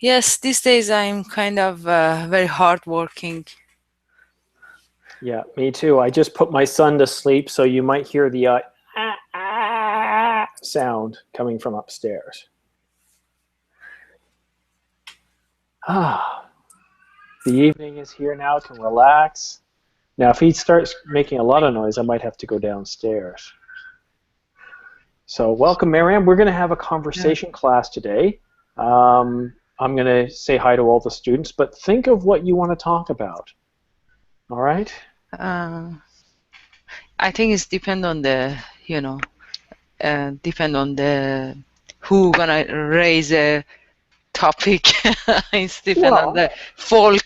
Yes, these days I'm kind of very hardworking. Yeah, me too. I just put my son to sleep, so you might hear the sound coming from upstairs. Ah, the evening is here now. I can relax. Now, if he starts making a lot of noise, I might have to go downstairs. So, welcome, Miriam. We're going to have a Yeah. conversation class today. I'm going to say hi to all the students, but think of what you want to talk about. All right? Uh, I think it's depend on the, depend on the who gonna raise a topic. It's depend on Well, the folk.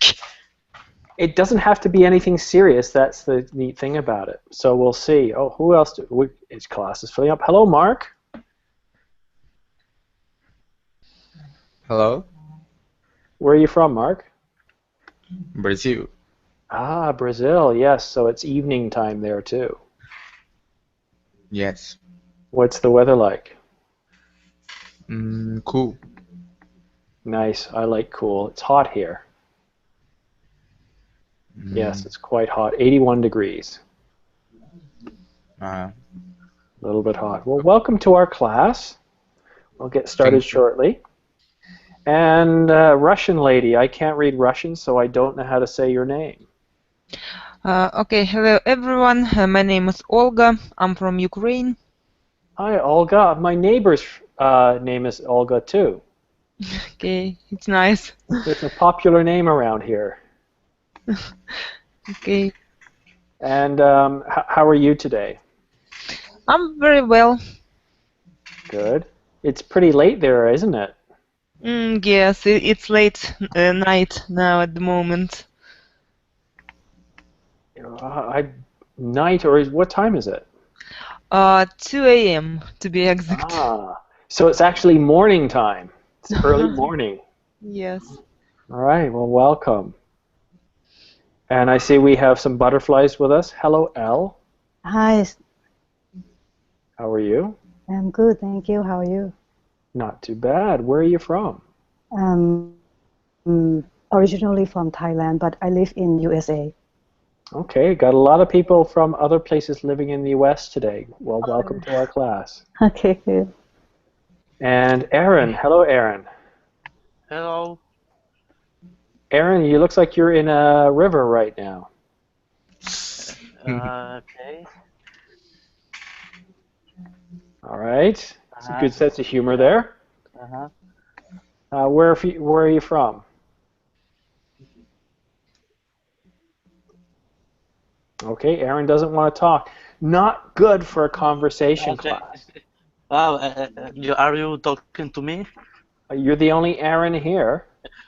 it doesn't have to be anything serious. That's the neat thing about it. So we'll see. Oh, who else? His class is filling up. Hello, Mark. Hello, Where are you from, Mark? Brazil. Ah, Brazil. Yes. So it's evening time there too. Yes. What's the weather like? Cool. Nice. I like cool. It's hot here. Yes, Mm, it's quite hot. 81 degrees. uh, A little bit hot. Well, welcome to our class. We'll get started thank you. shortly. And Russian lady, I can't read Russian, so I don't know how to say your name. Okay, hello everyone. My name is Olga. I'm from Ukraine. Hi, Olga. My neighbor's name is Olga too. Okay, it's nice. It's a popular name around here. Okay, And how are you today? I'm very well. Good. It's pretty late there, isn't it? Yes, it's late night now at the moment. I night or what time is it? 2 a.m. to be exact. Ah, so it's actually morning time. It's early morning. Yes. All right. Well, welcome. And I see we have some butterflies with us. Hello, Elle. Hi, How are you? I'm good, thank you. How are you? Not too bad. Where are you from? Um, Originally from Thailand, but I live in USA. Okay, got a lot of people from other places living in the US today. Well, welcome to our class. Okay, good. And Aaron, hello Aaron. Hello. Aaron, you looks like you're in a river right now. Okay. All right, it's a Uh-huh. good sense of humor Yeah. there. Uh-huh. Where are you from? Okay, Aaron doesn't want to talk. Not good for a conversation Okay. class. Wow. Are you talking to me? You're the only Aaron here.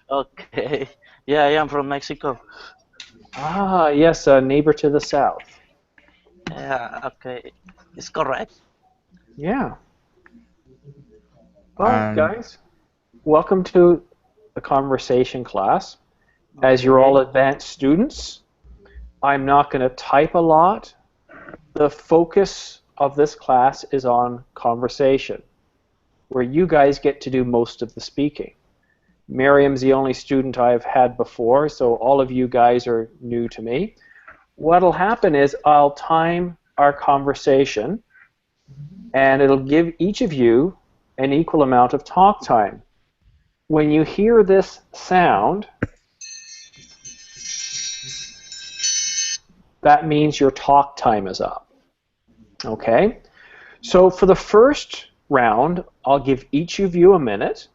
Okay. Yeah, I am from Mexico. Ah, yes, a neighbor to the south. Yeah. Okay. It's correct. Yeah. Well, Um, guys, welcome to the conversation class. As you're all Okay. advanced students, I'm not going to type a lot. The focus of this class is on conversation, where you guys get to do most of the speaking. Miriam's the only student I've had before, so all of you guys are new to me. What'll happen is I'll time our conversation, and it'll give each of you an equal amount of talk time. When you hear this sound, that means your talk time is up. Okay? So for the first round, I'll give each of you a minute,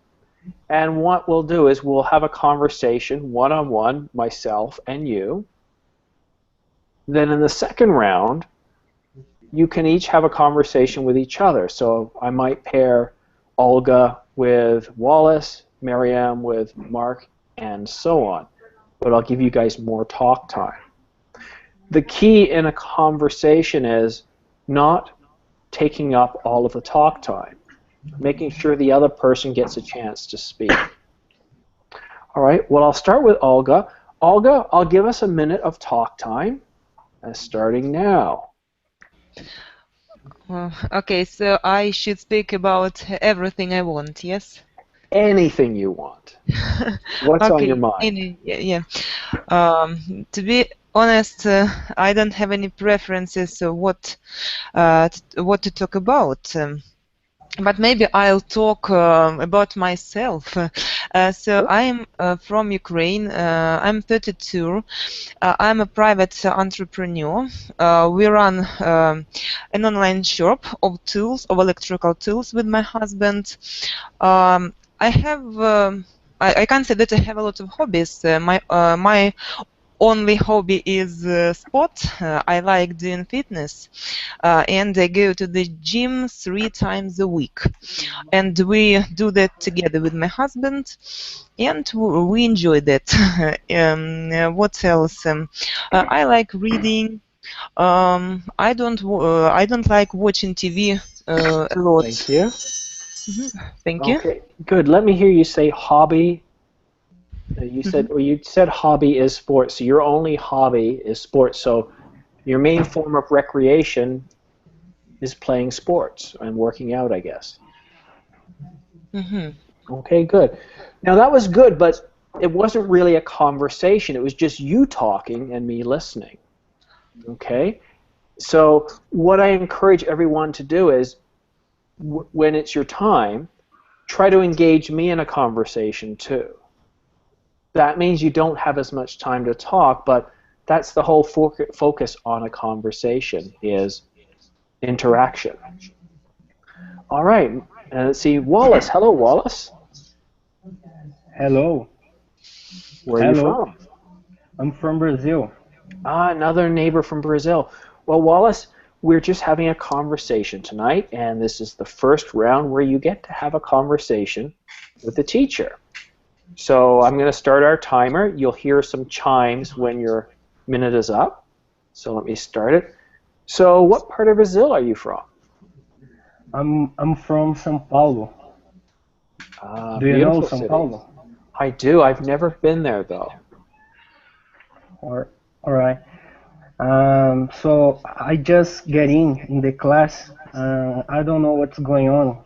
and what we'll do is we'll have a conversation one-on-one, myself and you. Then in the second round, you can each have a conversation with each other. So I might pair Olga with Wallace, Mariam with Mark, and so on. But I'll give you guys more talk time. The key in a conversation is not taking up all of the talk time, making sure the other person gets a chance to speak. All right, well, I'll start with Olga. Olga, I'll give us a minute of talk time, starting now. Okay, so I should speak about everything I want, yes? anything you want. What's on your mind? Yeah. To be honest, I don't have any preferences what to talk about. But maybe I'll talk about myself. So I'm from Ukraine. I'm 32. I'm a private entrepreneur. We run an online shop of tools, of electrical tools, with my husband. I have. I can't say that I have a lot of hobbies. My only hobby is sport. I like doing fitness, and I go to the gym 3 times a week, and we do that together with my husband, and we enjoy that. What else? I like reading. I don't like watching TV a lot. Thank you. Thank you. Okay, good. Let me hear you say hobby. You said hobby is sports. So your only hobby is sports. So your main form of recreation is playing sports and working out, I guess. Okay, good. Now that was good, but it wasn't really a conversation. It was just you talking and me listening. Okay? So what I encourage everyone to do is, when it's your time, try to engage me in a conversation too. That means you don't have as much time to talk, but that's the whole focus on a conversation, is interaction. All right, and let's see, Wallace. Hello, Wallace. Hello. Where are you from? I'm from Brazil. Ah, another neighbor from Brazil. Well, Wallace, we're just having a conversation tonight, and this is the first round where you get to have a conversation with the teacher. So I'm going to start our timer. You'll hear some chimes when your minute is up. So let me start it. So what part of Brazil are you from? I'm from São Paulo. Do you know São Paulo? I do. I've never been there though. All right. So I just get in the class. I don't know what's going on.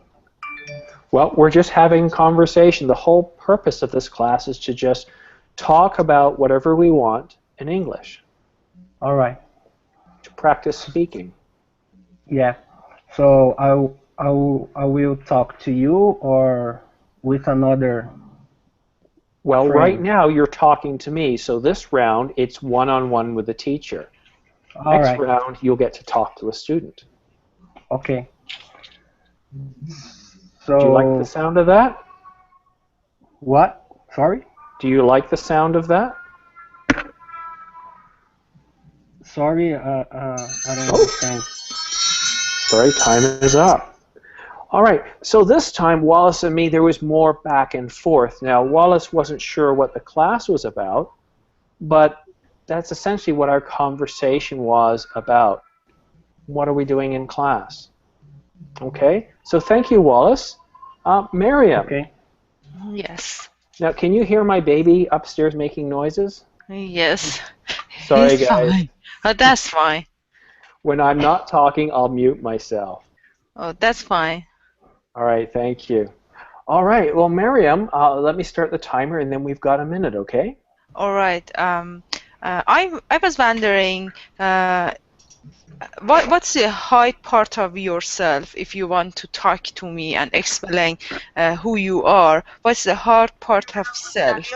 Well, we're just having conversation. The whole purpose of this class is to just talk about whatever we want in English. All right. To practice speaking. Yeah. So I will talk to you or with another. Well, friend. right now you're talking to me. So this round, it's one-on-one with the teacher. All Next right. round, you'll get to talk to a student. Okay. So. Do you like the sound of that? What? Sorry? Do you like the sound of that? Sorry, I don't understand. Sorry, time is up. All right, so this time, Wallace and me, there was more back and forth. Now, Wallace wasn't sure what the class was about, but that's essentially what our conversation was about. What are we doing in class? Okay, so thank you, Wallace. Miriam. Okay. Yes. Now, can you hear my baby upstairs making noises? Yes. Sorry, He's guys. fine. Oh, that's fine. When I'm not talking, I'll mute myself. Oh, that's fine. All right, thank you. All right, well, Miriam, let me start the timer, and then we've got a minute, okay? All right. I was wondering, what's the high part of yourself? If you want to talk to me and explain who you are, what's the hard part of self?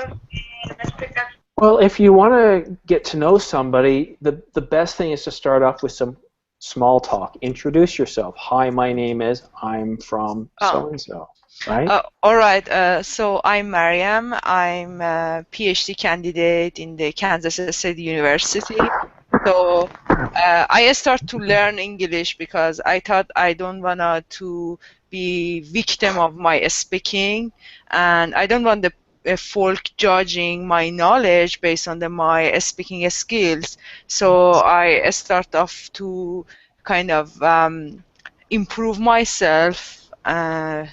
Well, if you want to get to know somebody, the best thing is to start off with some small talk. Introduce yourself. Hi, my name is, I'm from so-and-so, right? All right. So I'm Mariam. I'm a PhD candidate in the Kansas State University. So I start to learn English because I thought I don't want to be victim of my speaking, and I don't want the folk judging my knowledge based on my speaking skills. So I start off to kind of improve myself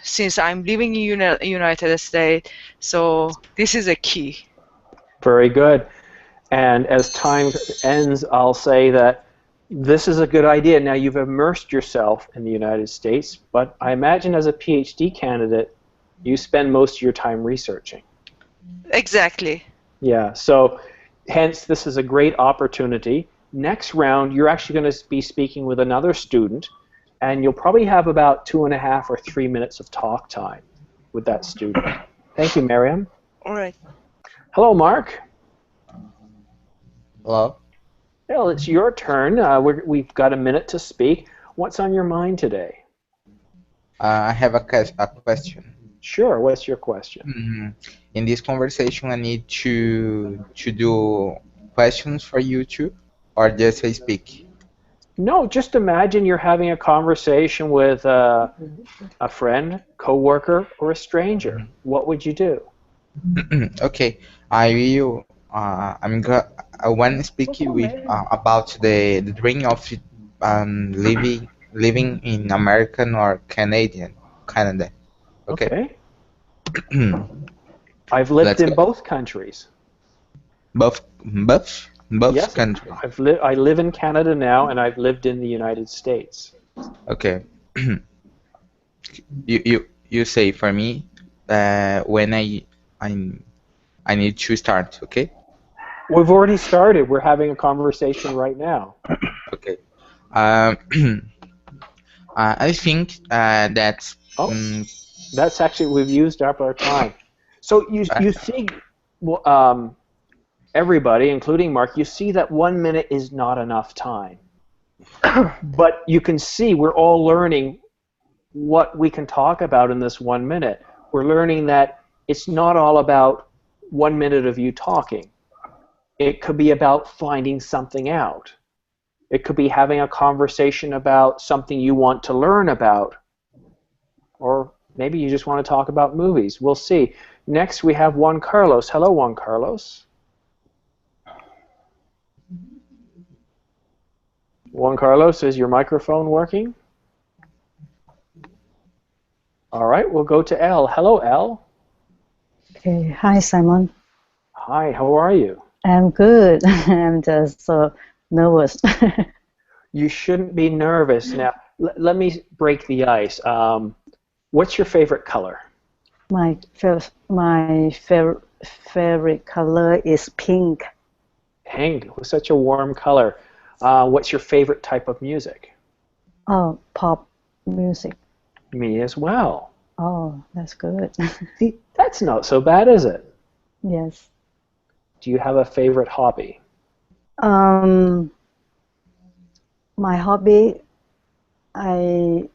since I'm living in United States. So this is a key. Very good. And as time ends, I'll say that this is a good idea. Now, you've immersed yourself in the United States, but I imagine as a PhD candidate, You spend most of your time researching. Exactly. Yeah, so hence this is a great opportunity. Next round, you're actually going to be speaking with another student, and you'll probably have about 2.5 or 3 minutes of talk time with that student. Thank you, Miriam. All right. Hello, Mark. Hello. Well, it's your turn. We've got a minute to speak. What's on your mind today? I have a question. Sure, what's your question? In this conversation, I need to do questions for you too, or just I speak? No, just imagine you're having a conversation with a friend, coworker, or a stranger. What would you do? Okay, I will. I want to speak with about the dream of living in American or Canada. Okay. I've lived Let's in go. both countries. Both Yes, countries. I live in Canada now, and I've lived in the United States. Okay. You say for me when I need to start. Okay. We've already started. We're having a conversation right now. Okay. Um, I think that's. That's actually, we've used up our time. So you see, everybody, including Mark, you see that 1 minute is not enough time. But you can see we're all learning what we can talk about in this 1 minute. We're learning that it's not all about 1 minute of you talking. It could be about finding something out. It could be having a conversation about something you want to learn about. Or maybe you just want to talk about movies. We'll see. Next we have Juan Carlos. Hello, Juan Carlos. Juan Carlos, is your microphone working? All right, we'll go to Elle. Hello, Elle. Okay. Hi, Simon. Hi, how are you? I'm good. I'm just so nervous. You shouldn't be nervous. Now, let me break the ice. What's your favorite color? My favorite color is pink. Pink, such a warm color. What's your favorite type of music? Oh, pop music. Me as well. Oh, that's good. See, that's not so bad, is it? Yes. Do you have a favorite hobby? My hobby, I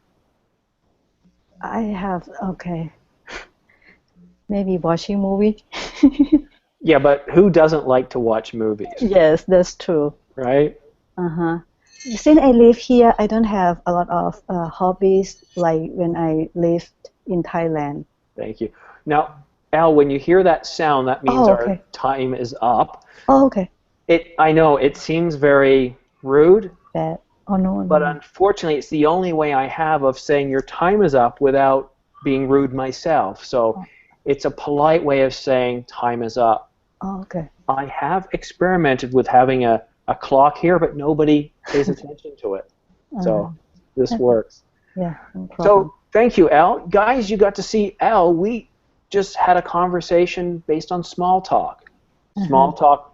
have, okay, maybe watching movie. Yeah, but who doesn't like to watch movies? Yes, that's true. Right? Uh-huh. Since I live here, I don't have a lot of hobbies like when I lived in Thailand. Thank you. Now, Al, when you hear that sound, that means our time is up. Oh, okay. I know it seems very rude. Bad. Oh, no. But unfortunately, it's the only way I have of saying your time is up without being rude myself. So it's a polite way of saying time is up. Oh, okay. I have experimented with having a clock here, but nobody pays attention to it. So this works. Yeah, no problem. So thank you, Al. Guys, you got to see Al. We just had a conversation based on small talk. Small talk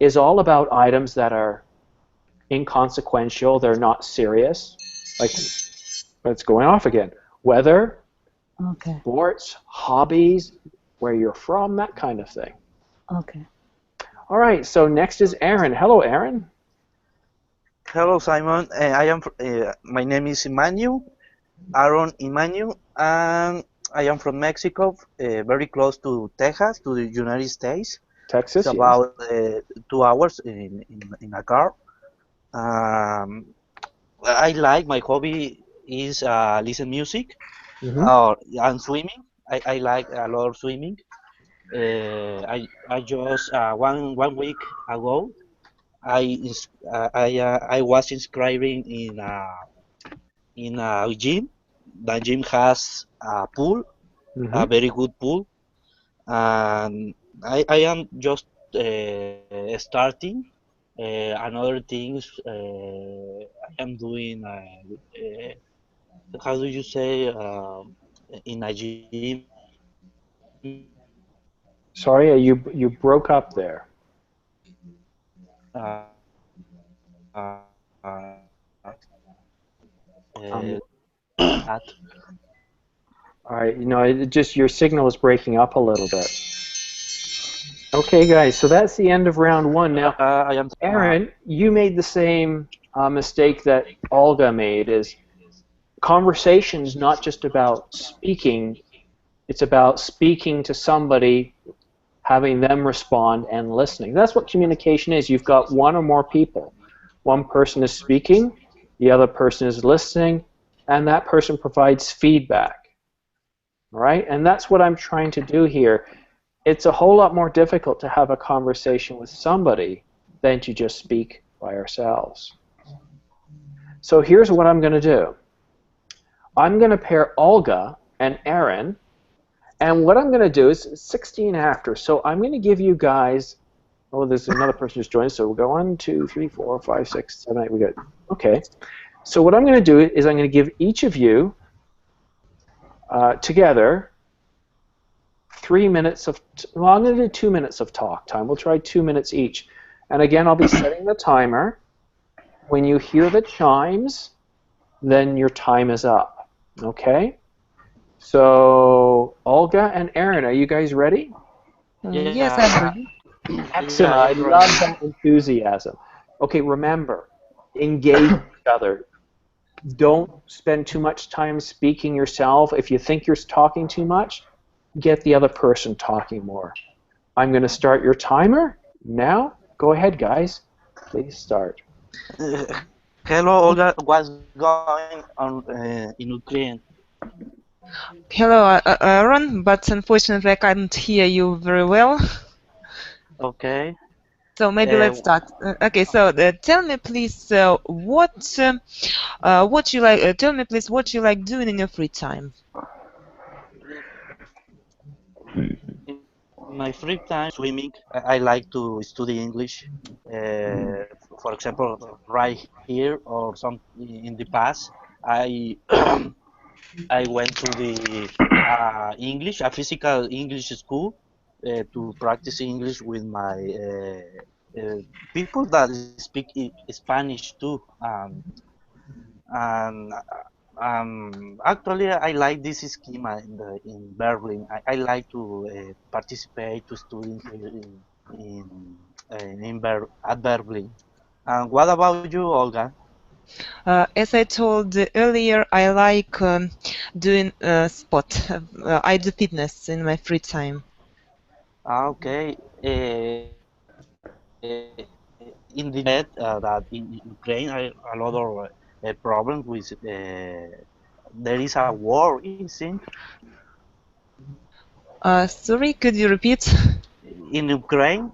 is all about items that are inconsequential. They're not serious. Like, it's going off again. Weather, sports, hobbies, where you're from, that kind of thing. Okay. All right, so next is Aaron. Hello, Aaron. Hello, Simon. My name is Emmanuel, Aaron Emmanuel, and I am from Mexico, very close to Texas, to the United States. Texas, it's about 2 hours in a car. I like, my hobby is listen music and swimming. I like a lot of swimming. I just one week ago I was inscribing in a gym. The gym has a pool, a very good pool, and I am just starting. Another things I am doing. How do you say in a gym? Sorry, you broke up there. Uh, uh, Um, at all right, just your signal is breaking up a little bit. Okay, guys, so that's the end of round one. Now, I am. Aaron, you made the same mistake that Olga made. Is conversation's not just about speaking; it's about speaking to somebody, having them respond, and listening. That's what communication is. You've got one or more people. One person is speaking, the other person is listening, and that person provides feedback. All right? And that's what I'm trying to do here. It's a whole lot more difficult to have a conversation with somebody than to just speak by ourselves. So here's what I'm going to do. I'm going to pair Olga and Aaron, and what I'm going to do is 16 after. So I'm going to give you guys, oh, there's another person who's joined, so we'll go 1, 2, 3, 4, 5, 6, 7, 8, we got, okay. So what I'm going to do is I'm going to give each of you together 3 minutes of, well, I'm going to do 2 minutes of talk time. We'll try 2 minutes each. And again, I'll be setting the timer. When you hear the chimes, then your time is up. Okay? So, Olga and Aaron, are you guys ready? Yes, I'm ready. Excellent. I love that enthusiasm. Okay, remember, engage each other. Don't spend too much time speaking yourself. If you think you're talking too much, get the other person talking more. I'm going to start your timer now. Go ahead, guys. Please start. Hello, Olga. What's going on in Ukraine? Hello, Aaron, but unfortunately I can't hear you very well. Okay. So maybe let's start. Okay, so tell me please what you like. Tell me please what you like doing in your free time. In my free time, swimming. I like to study English. For example, right here or some in the past, I I went to the English, a physical English school, to practice English with my people that speak Spanish too. And Actually, I like this schema in Berlin. I like to participate to study here at Berlin. And what about you, Olga? As I told earlier, I like doing sport. I do fitness in my free time. Okay. In the net that in Ukraine are a lot of problems with there is a war, it seems. Sorry, could you repeat? In Ukraine.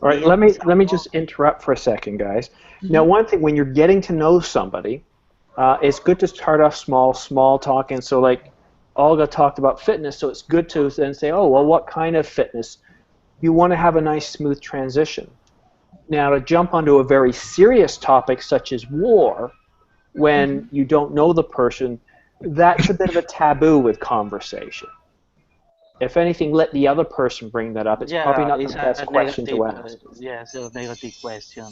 All right, let me just interrupt for a second, guys. Now, one thing, when you're getting to know somebody, it's good to start off small talk. And so, like Olga talked about fitness, so it's good to then say, oh, well, what kind of fitness? You want to have a nice, smooth transition. Now, to jump onto a very serious topic such as war, when you don't know the person, that's a bit of a taboo with conversation. If anything, let the other person bring that up. It's probably not the best question to ask. Yes, a negative question.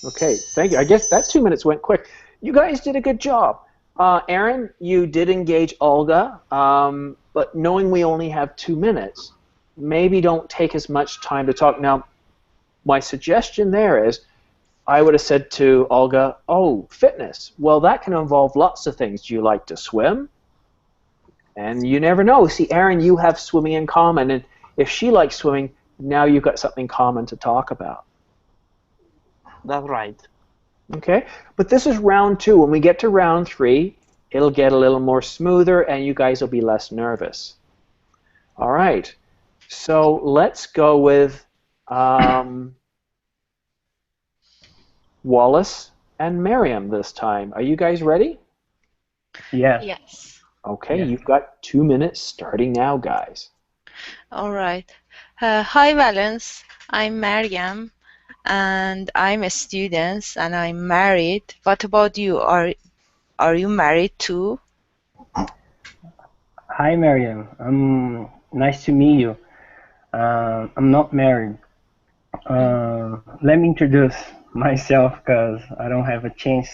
Okay, thank you. I guess that 2 minutes went quick. You guys did a good job. Aaron, you did engage Olga, but knowing we only have 2 minutes, maybe don't take as much time to talk. Now, my suggestion there is, I would have said to Olga, oh, fitness. Well, that can involve lots of things. Do you like to swim? And you never know. See, Aaron, you have swimming in common, and if she likes swimming, now you've got something common to talk about. That's right. Okay, but this is round 2. When we get to round 3, it'll get a little more smoother, and you guys will be less nervous. All right, so let's go with Wallace and Miriam this time. Are you guys ready? Yes. Yes. Okay, Yeah. You've got 2 minutes starting now, guys. All right. Hi, Valence. I'm Mariam, and I'm a student, and I'm married. What about you? Are you married too? Hi, Mariam. Nice to meet you. I'm not married. Let me introduce myself because I don't have a chance.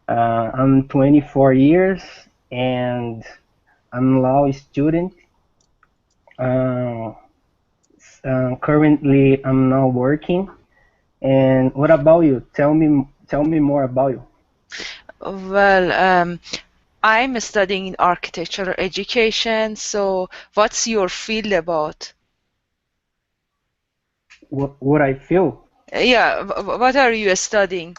I'm 24 years and I'm a law student. Uh, Currently, I'm not working. And what about you? Tell me more about you. Well, I'm studying architectural education, so what's your field about? What I feel? Yeah, what are you studying?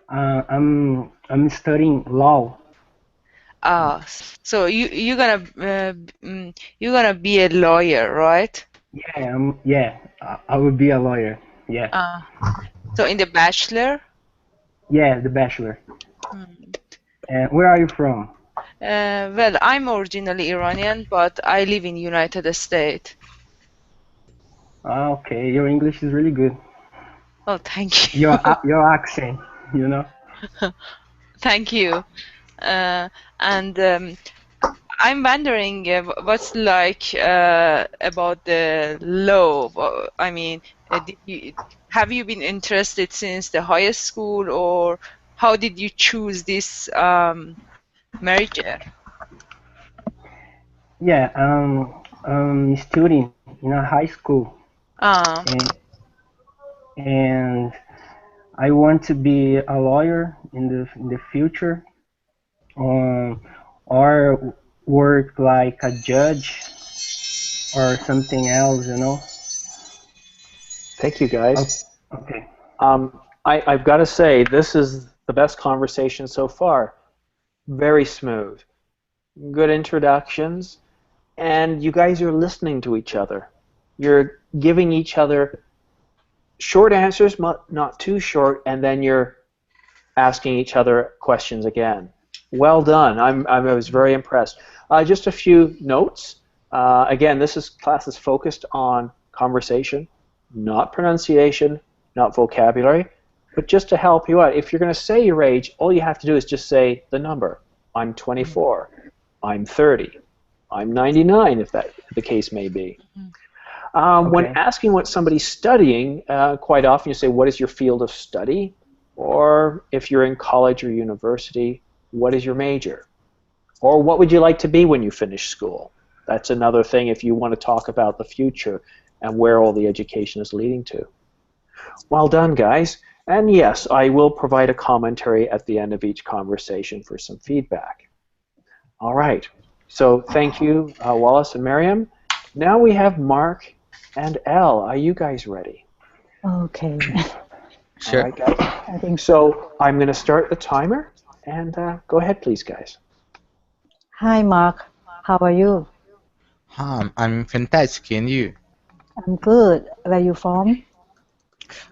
I'm studying law. So you're gonna be a lawyer, right? I will be a lawyer. Yeah. Uh, so in the bachelor? Yeah, the bachelor. Hmm. And where are you from? Well, I'm originally Iranian, but I live in United States. Okay, your English is really good. Oh, thank you. Your accent, you know. Thank you. And I'm wondering what's like about the law. I mean, have you been interested since the high school, or how did you choose this major? Yeah, I'm studying in a high school, Um, and I want to be a lawyer in the future, or work like a judge or something else, you know. Thank you, guys. Okay. I've got to say, this is the best conversation so far. Very smooth. Good introductions. And you guys are listening to each other. You're giving each other short answers, not too short, and then you're asking each other questions again. Well done. I was very impressed. Just a few notes. Again, class is focused on conversation, not pronunciation, not vocabulary, but just to help you out. If you're going to say your age, all you have to do is just say the number. I'm 24. I'm 30. I'm 99, if that the case may be. When asking what somebody's studying, quite often you say, what is your field of study? Or if you're in college or university, what is your major? Or what would you like to be when you finish school? That's another thing if you want to talk about the future and where all the education is leading to. Well done, guys. And yes, I will provide a commentary at the end of each conversation for some feedback. All right. So thank you, Wallace and Miriam. Now we have Mark and Elle. Are you guys ready? Okay. Sure. All right, guys. I think So I'm going to start the timer, and go ahead, please, guys. Hi, Mark. How are you? I'm fantastic, and you? I'm good. Where you from?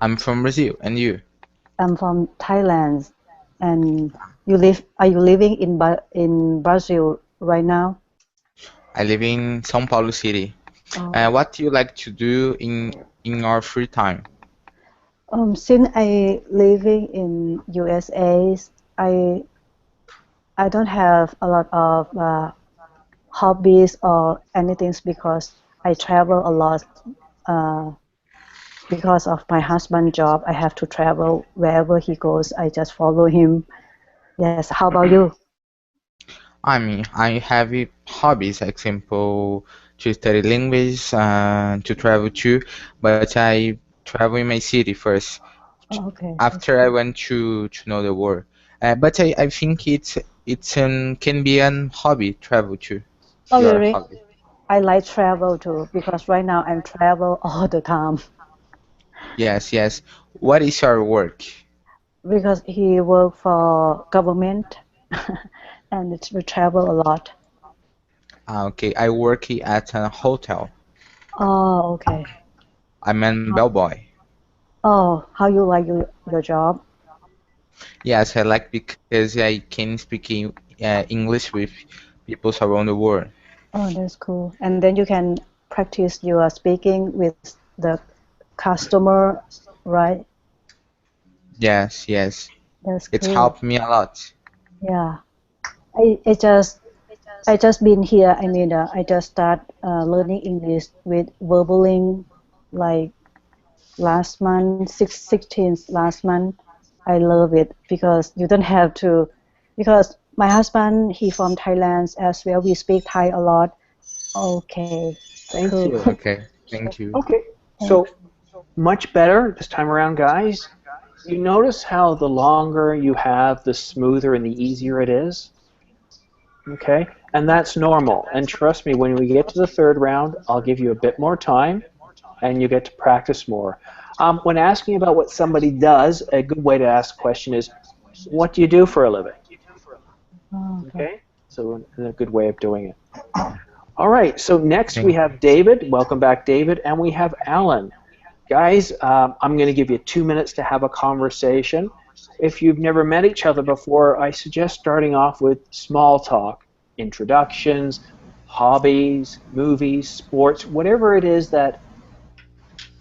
I'm from Brazil, and you? I'm from Thailand. And are you living in Brazil right now? I live in São Paulo City. Oh. What do you like to do in your free time? Since I living in USA, I don't have a lot of hobbies or anything because I travel a lot. Because of my husband's job, I have to travel wherever he goes. I just follow him. Yes. How about you? I mean, I have hobbies, example, to study language, to travel too, but I travel in my city first. Okay. After I went to know the world. But I think it's can be an hobby, travel too. Oh, Your really? hobby. I like travel too because right now I'm travel all the time Yes, yes. What is your work? because he work for government and we travel a lot. Okay, I work at a hotel. Oh, okay. I'm a bellboy. Oh, how you like your job? Yes, I like because I can speak English with people around the world. Oh, that's cool. And then you can practice your speaking with the customer, right? Yes, yes. That's It's cool. helped me a lot. Yeah. I just I just been here. I mean, I just start learning English with Verbaling like last month, 16th last month. I love it because you don't have to, because my husband, he from Thailand as well. We speak Thai a lot. Okay, Thank cool. you. Okay, thank you. Okay, so much better this time around, guys. You notice how the longer you have, the smoother and the easier it is? Okay, and that's normal. And trust me, when we get to the third round, I'll give you a bit more time, and you get to practice more. When asking about what somebody does, a good way to ask a question is, what do you do for a living? Okay, so a good way of doing it. All right, so next we have David. Welcome back, David. And we have Alan. Guys, I'm going to give you 2 minutes to have a conversation. If you've never met each other before, I suggest starting off with small talk, introductions, hobbies, movies, sports, whatever it is that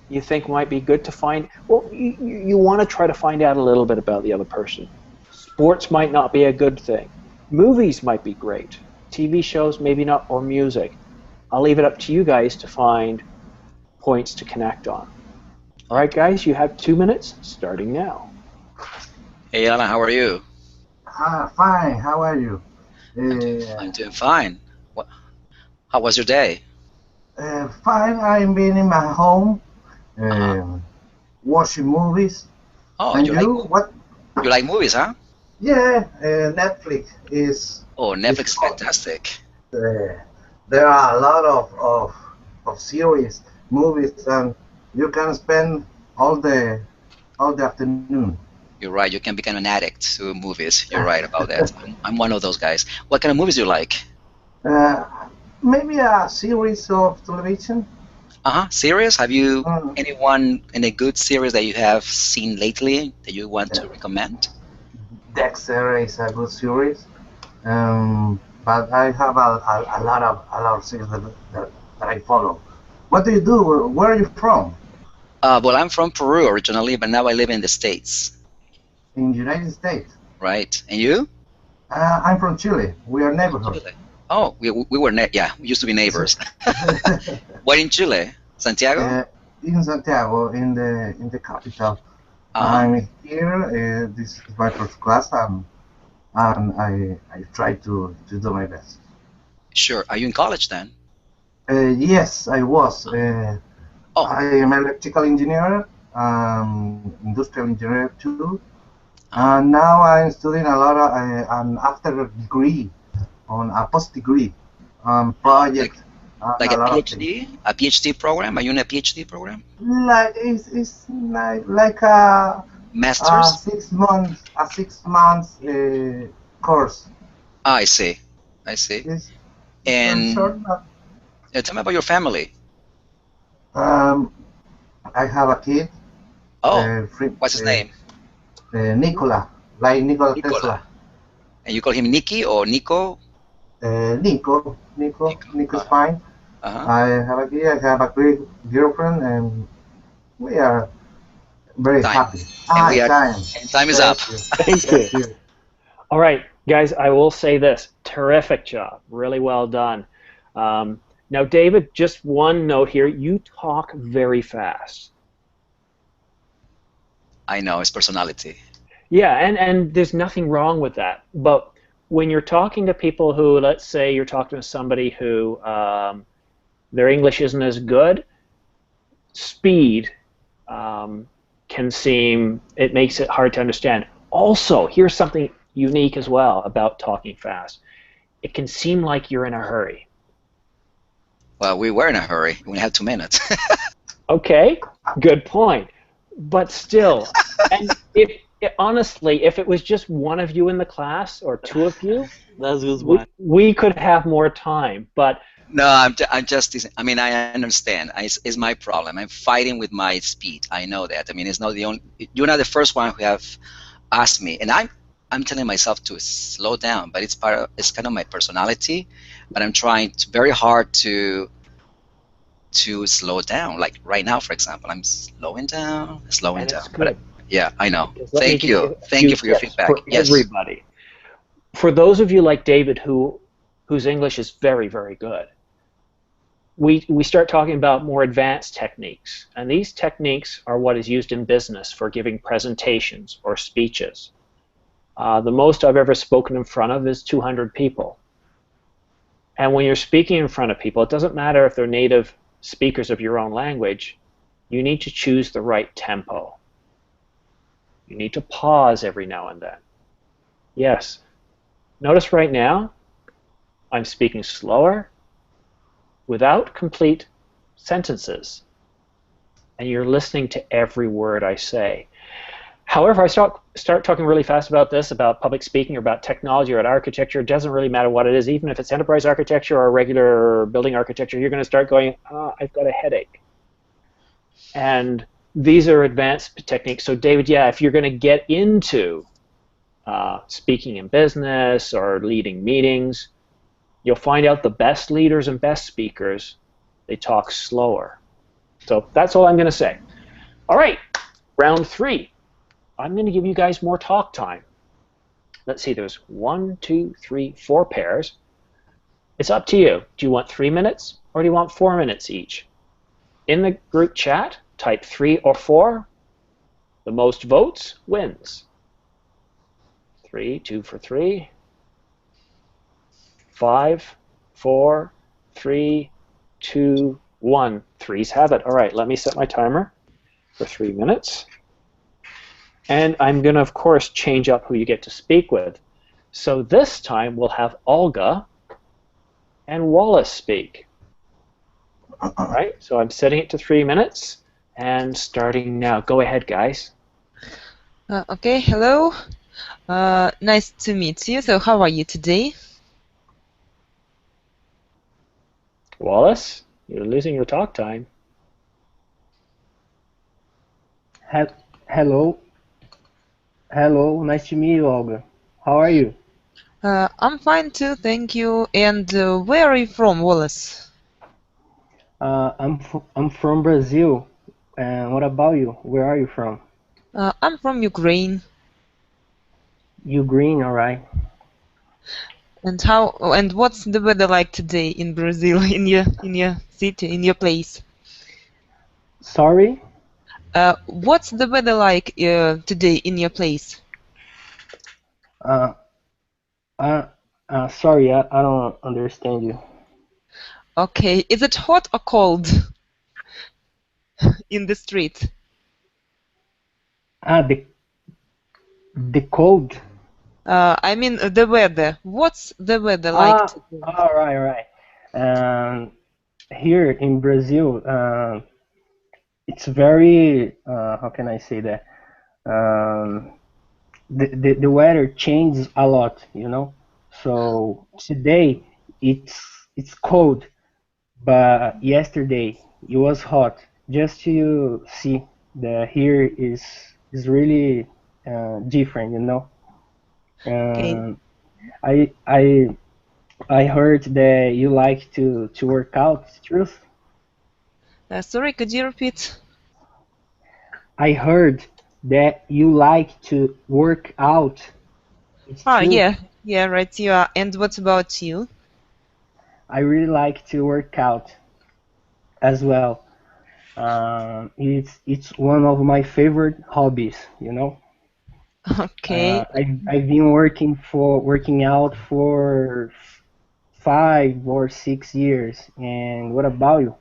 you think might be good to find. Well, you want to try to find out a little bit about the other person. Sports might not be a good thing. Movies might be great. TV shows, maybe not, or music. I'll leave it up to you guys to find points to connect on. All right, guys, you have 2 minutes, starting now. Hey, Alan, how are you? Fine, how are you? I'm doing fine. How was your day? Fine, I've been in my home, watching movies. Oh, and you you? like What? you like movies, huh? Yeah, Netflix is. Oh, Netflix is fantastic. There are a lot of series, movies, and you can spend all the afternoon. You're right. You can become an addict to movies. You're right about that. I'm one of those guys. What kind of movies do you like? Maybe a series of television. Series? Have you any good series that you have seen lately that you want to recommend? Dexter is a good series, but I have a lot of series that I follow. What do you do? Where are you from? Well, I'm from Peru originally, but now I live in the States. In the United States. Right. And you? I'm from Chile. We are neighborhood. Oh, we were we used to be neighbors. Where in Chile? Santiago? In Santiago, in the capital. I'm here. This is my first class, and I try to do my best. Sure. Are you in college then? Yes, I was. I am electrical engineer, industrial engineer too. And now I'm studying a lot of an after degree, on a post degree project. Like a PhD? A PhD program? Are you in a PhD program? Like it's like a master's. 6 months, a 6 months course. I see. And tell me about your family. I have a kid. Oh, what's his name? Nikola, like Nikola Tesla. And you call him Nicky or Nico? Nico is fine. I have a kid. I have a great girlfriend, and we are very happy. Time is up. Thank you. All right, guys, I will say this. Terrific job. Really well done. Now, David, just one note here. You talk very fast. I know, it's personality. Yeah, and there's nothing wrong with that. But when you're talking to people who, let's say you're talking to somebody who their English isn't as good, speed can seem, it makes it hard to understand. Also, here's something unique as well about talking fast. It can seem like you're in a hurry. Well, we were in a hurry. We had 2 minutes. Okay, good point. But still, and honestly, if it was just one of you in the class or two of you, we could have more time. But no, I'm just. I mean, I understand. It's my problem. I'm fighting with my speed. I know that. I mean, it's not the only. You're not the first one who have asked me, and I'm telling myself to slow down. But it's kind of my personality. But I'm trying very hard to slow down. Like right now, for example, I'm slowing down. But yeah, I know. Thank you for your feedback. For everybody. For those of you like David who whose English is very, very good. We start talking about more advanced techniques, and these techniques are what is used in business for giving presentations or speeches. The most I've ever spoken in front of is 200 people. And when you're speaking in front of people, it doesn't matter if they're native speakers of your own language, you need to choose the right tempo. You need to pause every now and then. Yes, notice right now, I'm speaking slower, without complete sentences, and you're listening to every word I say. However, I start talking really fast about this, about public speaking or about technology or about architecture. It doesn't really matter what it is. Even if it's enterprise architecture or regular building architecture, you're going to start going, I've got a headache. And these are advanced techniques. So David, yeah, if you're going to get into speaking in business or leading meetings, you'll find out the best leaders and best speakers, they talk slower. So that's all I'm going to say. All right, round 3. I'm going to give you guys more talk time. Let's see, there's 1, 2, 3, 4 pairs. It's up to you. Do you want 3 minutes or do you want 4 minutes each? In the group chat, type 3 or 4. The most votes wins. 3, 2 for 3. 5, 4, 3, 2, 1. Threes have it. All right, let me set my timer for 3 minutes. And I'm going to, of course, change up who you get to speak with. So this time we'll have Olga and Wallace speak. All right, so I'm setting it to 3 minutes and starting now. Go ahead, guys. Okay, hello. Nice to meet you. So how are you today? Wallace, you're losing your talk time. Hello. Hello, nice to meet you, Olga. How are you? I'm fine too, thank you. And where are you from, Wallace? I'm from Brazil. And what about you? Where are you from? I'm from Ukraine. Ukraine, all right. And what's the weather like today in Brazil, in your city, in your place? Sorry? What's the weather like today in your place? Sorry, I don't understand you. Okay, is it hot or cold in the street? The cold? I mean the weather. What's the weather like today? All right. Here in Brazil, it's very, how can I say that? The weather changes a lot, you know. So today it's cold, but yesterday it was hot. Just to see that here is really different, you know. Okay. I heard that you like to work out. Truth? Sorry, could you repeat? I heard that you like to work out. It's true? Yeah, right. You are. And what about you? I really like to work out as well. It's one of my favorite hobbies, you know. Okay. I've been working out for 5 or 6 years. And what about you?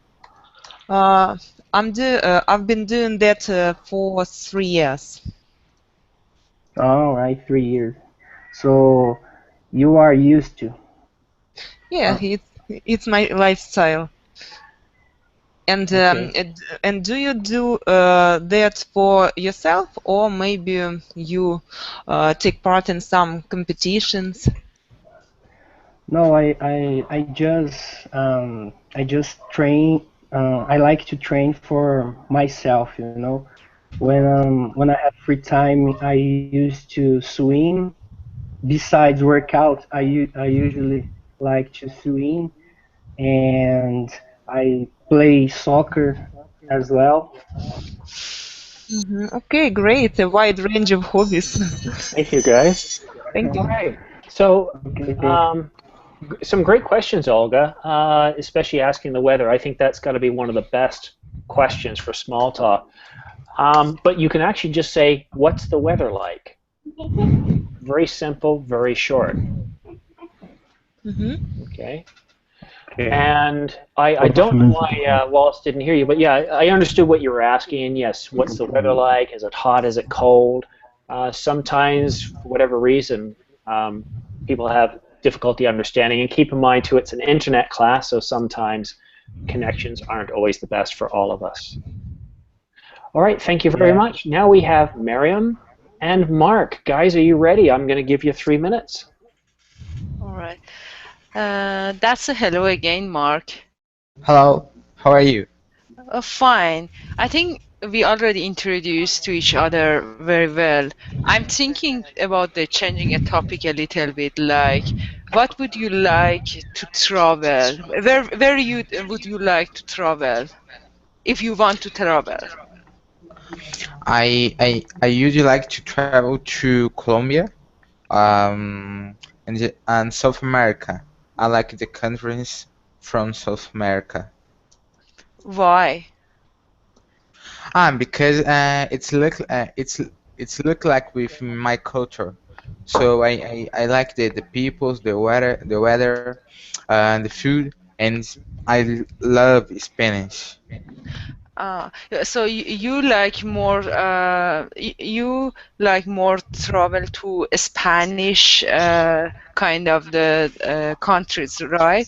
I've been doing that for 3 years. All right, 3 years. So you are used to. Yeah, it's my lifestyle. And Okay. and do you do that for yourself, or maybe you take part in some competitions? No, I just train. I like to train for myself, you know. When I have free time, I used to swim. Besides workout, I usually like to swim, and I play soccer as well. Okay, great. A wide range of hobbies. Thank you, guys. Thank All you. right. So, Okay. some great questions, Olga, especially asking the weather. I think that's got to be one of the best questions for small talk. But you can actually just say, what's the weather like? Very simple, very short. Okay. And I don't know why Wallace didn't hear you, but yeah, I understood what you were asking. And yes, what's the weather like? Is it hot? Is it cold? Sometimes, for whatever reason, people have difficulty understanding. And keep in mind, too, it's an internet class, so sometimes connections aren't always the best for all of us. All right, thank you very much. Now we have Miriam and Mark. Guys, are you ready? I'm going to give you 3 minutes. All right. That's a hello again, Mark. Hello, how are you? Fine. I think we already introduced to each other very well. I'm thinking about the changing a topic a little bit, like what would you like to travel? Where would you like to travel if you want to travel? I usually like to travel to Colombia, and South America. I like the countries from South America. Why? Because it's look like with my culture. So I like the peoples, the weather, the food, and I love Spanish. So you like more travel to Spanish kind of the countries, right?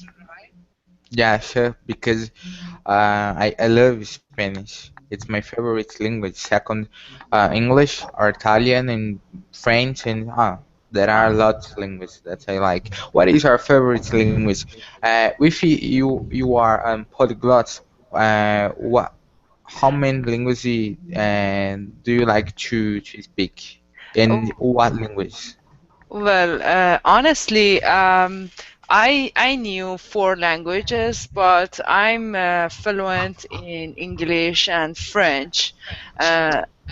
Yeah, sure. Because I love Spanish. It's my favorite language. Second, English or Italian and French and there are lots of languages that I like. What is your favorite language? If you are polyglot, what? How many languages do you like to speak? In what language? Well, honestly, I knew 4 languages, but I'm fluent in English and French.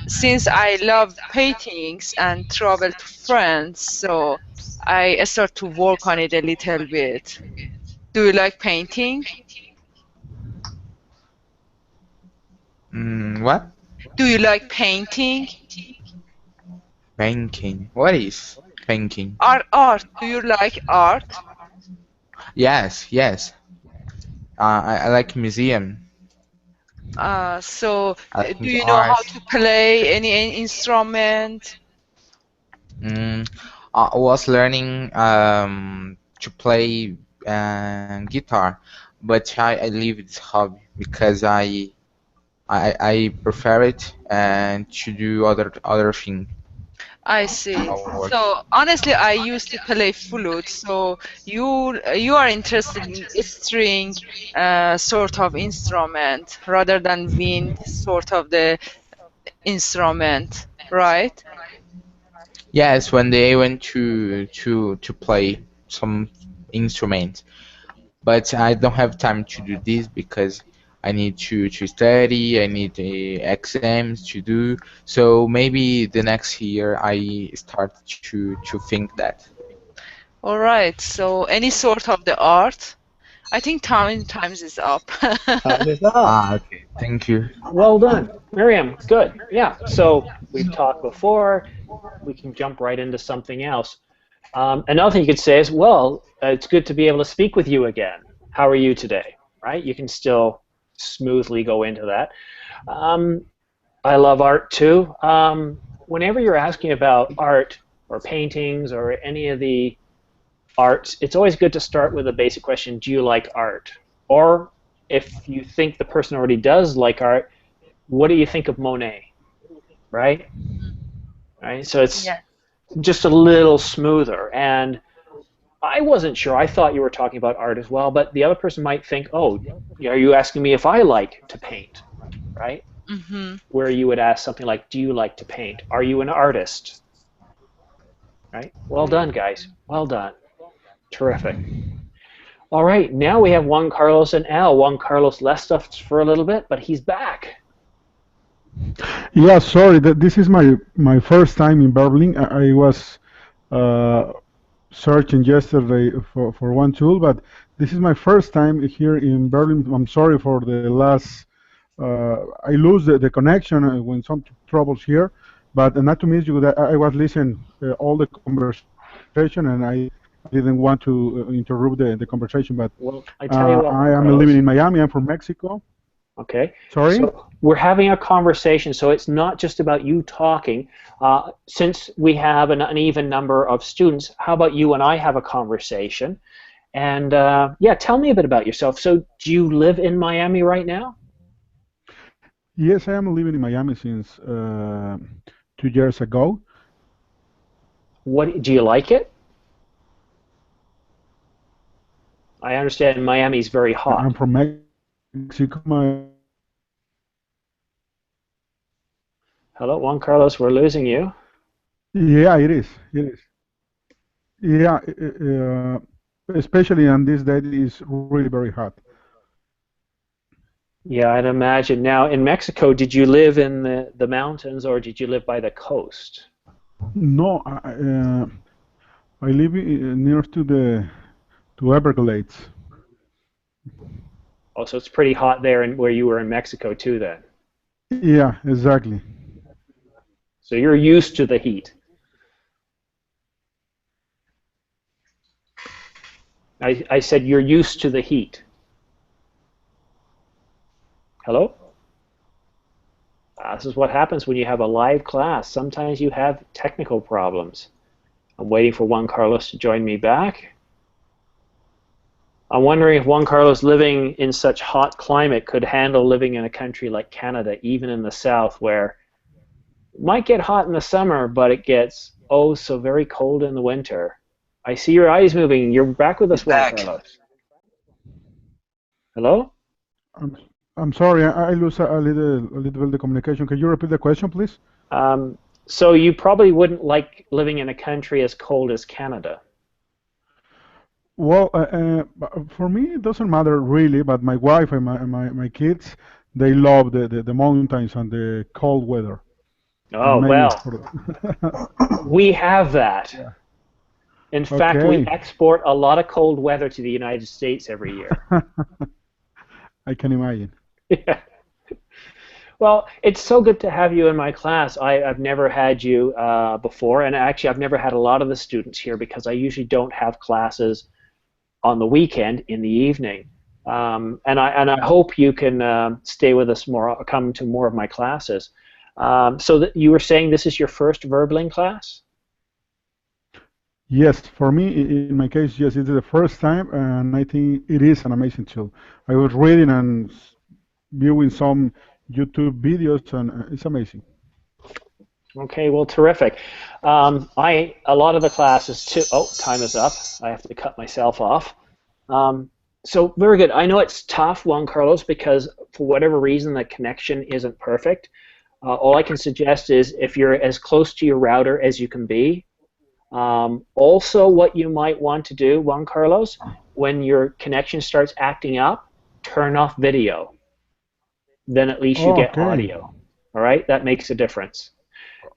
Since I love paintings and travel to France, so I start to work on it a little bit. Do you like painting? What? Do you like painting? Painting. What is painting? Art. Do you like art? Yes. I like museum. So I like do you know art. how to play any instrument? I was learning to play guitar, but I leave this hobby because I prefer it and to do other thing. I see. So honestly, I used to play flute. So you are interested in string sort of instrument rather than wind sort of the instrument, right? Yes, when they went to play some instrument, but I don't have time to do this because I need to study. I need exams to do. So maybe the next year I start to think that. All right. So any sort of the art. I think times is up. Time is up. Okay. Thank you. Well done. Miriam, good. Yeah, so we've talked before. We can jump right into something else. Another thing you could say is, well, it's good to be able to speak with you again. How are you today? Right? You can still smoothly go into that. I love art too. Whenever you're asking about art or paintings or any of the arts, it's always good to start with a basic question, do you like art? Or if you think the person already does like art, what do you think of Monet? Right? Right? So it's just a little smoother. And I wasn't sure. I thought you were talking about art as well, but the other person might think, oh, are you asking me if I like to paint? Right? Mm-hmm. Where you would ask something like, do you like to paint? Are you an artist? Right? Well done, guys. Well done. Terrific. All right, now we have Juan Carlos and Al. Juan Carlos left us for a little bit, but he's back. Yeah, sorry, this is my first time in Berlin. I was searching yesterday for one tool, but this is my first time here in Berlin. I'm sorry for the last. I lose the connection when some troubles here, but not to miss you. I was listening all the conversation, and I didn't want to interrupt the conversation. But well, I tell you what, I am Carlos. living in Miami. I'm from Mexico. Okay. Sorry? So we're having a conversation, so it's not just about you talking. Since we have an uneven number of students, how about you and I have a conversation? And yeah, tell me a bit about yourself. So do you live in Miami right now? Yes, I am living in Miami since 2 years ago. What do you like it? I understand Miami is very hot. I'm from Mexico. Hello, Juan Carlos, we're losing you. Yeah, it is. It is. Yeah, especially on this day, it is really very hot. Yeah, I'd imagine. Now, in Mexico, did you live in the mountains or did you live by the coast? No, I live near to Everglades. Oh, so it's pretty hot there and where you were in Mexico too then. Yeah, exactly. So you're used to the heat. I said you're used to the heat. Hello? This is what happens when you have a live class. Sometimes you have technical problems. I'm waiting for Juan Carlos to join me back. I'm wondering if Juan Carlos, living in such hot climate, could handle living in a country like Canada, even in the south, where it might get hot in the summer, but it gets oh so very cold in the winter. I see your eyes moving. You're back with us, Juan Carlos. Hello? I'm sorry, I lose a little bit the communication. Can you repeat the question, please? So you probably wouldn't like living in a country as cold as Canada. Well, for me, it doesn't matter really, but my wife and my kids, they love the mountains and the cold weather. Oh, well, we have that. Yeah. In fact, we export a lot of cold weather to the United States every year. I can imagine. Yeah. Well, it's so good to have you in my class. I've never had you before, and actually I've never had a lot of the students here because I usually don't have classes on the weekend in the evening. And I hope you can stay with us more, come to more of my classes. So that you were saying this is your first Verbling class? Yes, for me, in my case, yes, it's the first time, and I think it is an amazing tool. I was reading and viewing some YouTube videos, and it's amazing. Okay, well, terrific. A lot of the classes too. Oh, time is up. I have to cut myself off. So very good. I know it's tough, Juan Carlos, because for whatever reason the connection isn't perfect. All I can suggest is if you're as close to your router as you can be. Also, what you might want to do, Juan Carlos, when your connection starts acting up, turn off video. Then at least you get audio. All right, that makes a difference.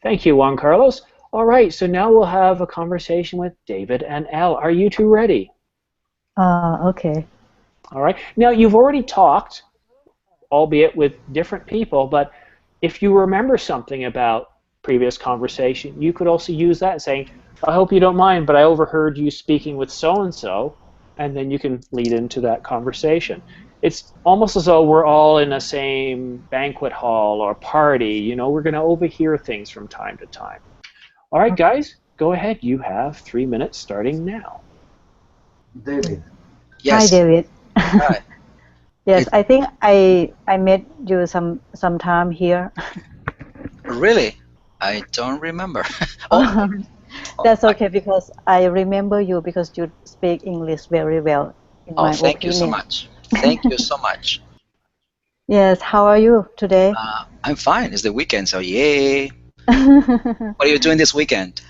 Thank you, Juan Carlos. All right, so now we'll have a conversation with David and Elle. Are you two ready? Okay. All right. Now, you've already talked, albeit with different people, but if you remember something about previous conversation, you could also use that saying, I hope you don't mind, but I overheard you speaking with so-and-so, and then you can lead into that conversation. It's almost as though we're all in the same banquet hall or party. You know, we're going to overhear things from time to time. All right, guys, go ahead. You have 3 minutes starting now. David. Yes. Hi, David. Hi. Yes, I think I met you sometime here. Really? I don't remember. That's okay, because I remember you because you speak English very well. Thank you so much. Thank you so much. Yes, how are you today? I'm fine. It's the weekend, so yay. What are you doing this weekend?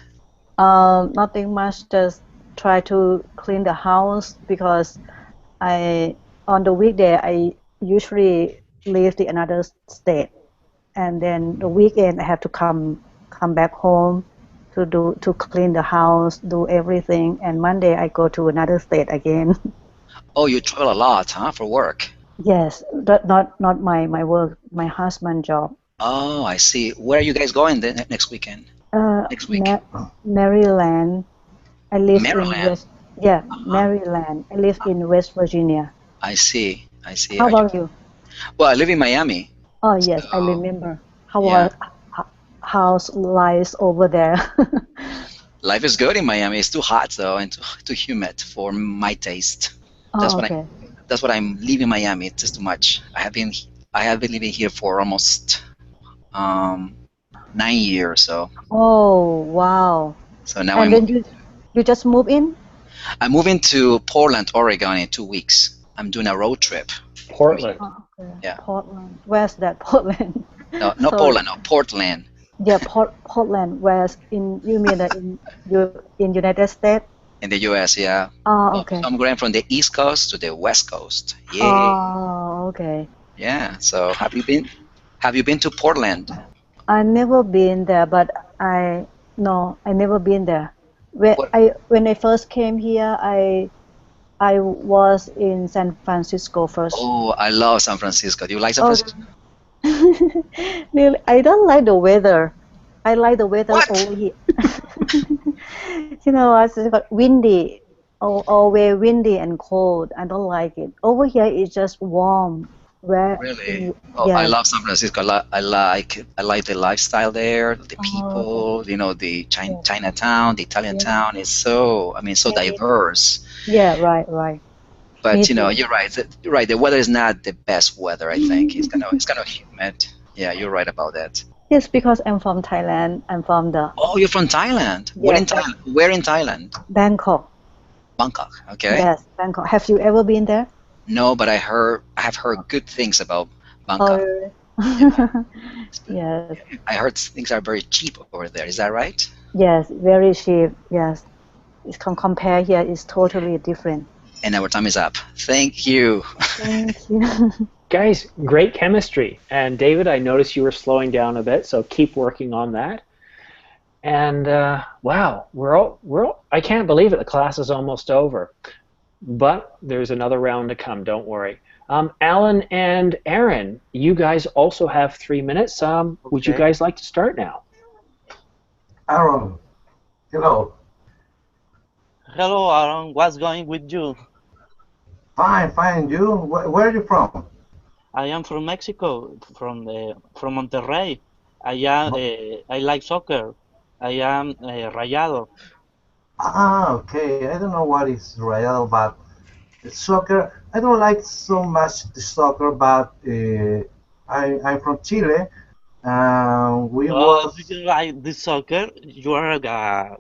Nothing much, just try to clean the house because on the weekday I usually leave the another state, and then the weekend I have to come back home to clean the house, do everything, and Monday I go to another state again. Oh, you travel a lot, huh, for work? Yes, not my work, my husband job. Oh, I see. Where are you guys going then next weekend? Next week? Maryland. I live in Maryland. Maryland. I live in West Virginia. I see. I see. How about you? Well, I live in Miami. Oh yes, I remember. How Yeah. how's life over there? Life is good in Miami. It's too hot though, and too humid for my taste. That's what okay. that's what I'm leaving Miami. It's just too much. I have been living here for almost 9 years. So. Oh wow. So now And then you just move in? I'm moving to Portland, Oregon in 2 weeks. I'm doing a road trip. Portland. Oh, okay. Yeah. Portland. Where's that? Portland. No, not Portland. No, Portland. Yeah, Portland. Where's you mean that in United States? In the U.S., yeah. Oh, okay. So I'm going from the East Coast to the West Coast. Yeah. Oh, okay. Yeah. So have you been to Portland? I never been there, but I never been there. When I first came here, I was in San Francisco first. Oh, I love San Francisco. Do you like San Francisco? Really, I don't like the weather. I like the weather over here. It's windy, always windy and cold. I don't like it. Over here, it's just warm. Really? Oh, I love San Francisco. I like the lifestyle there, the people. The Chinatown, the Italian town is so diverse. Yeah, right. But you're right. You're right. The weather is not the best weather. I think it's kind of humid. Yeah, you're right about that. Yes, because I'm from Thailand. I'm from the. Oh, you're from Thailand. Yes. Where in Thailand? Bangkok. Bangkok. Okay. Yes, Bangkok. Have you ever been there? No, but I have heard good things about Bangkok. Oh, yes. I heard things are very cheap over there. Is that right? Yes, very cheap. Yes, it's compare here is totally different. And our time is up. Thank you. Thank you. Guys, great chemistry. And David, I noticed you were slowing down a bit, so keep working on that. And wow, I can't believe it. The class is almost over. But there's another round to come, don't worry. Alan and Aaron, you guys also have 3 minutes. Would you guys like to start now? Aaron, hello. Hello, Aaron. What's going with you? Fine. You? Where are you from? I am from Mexico, from Monterrey. I like soccer. I am Rayado. Okay. I don't know what is Rayado, but soccer. I don't like so much the soccer, but I'm from Chile. Do you like the soccer? You are a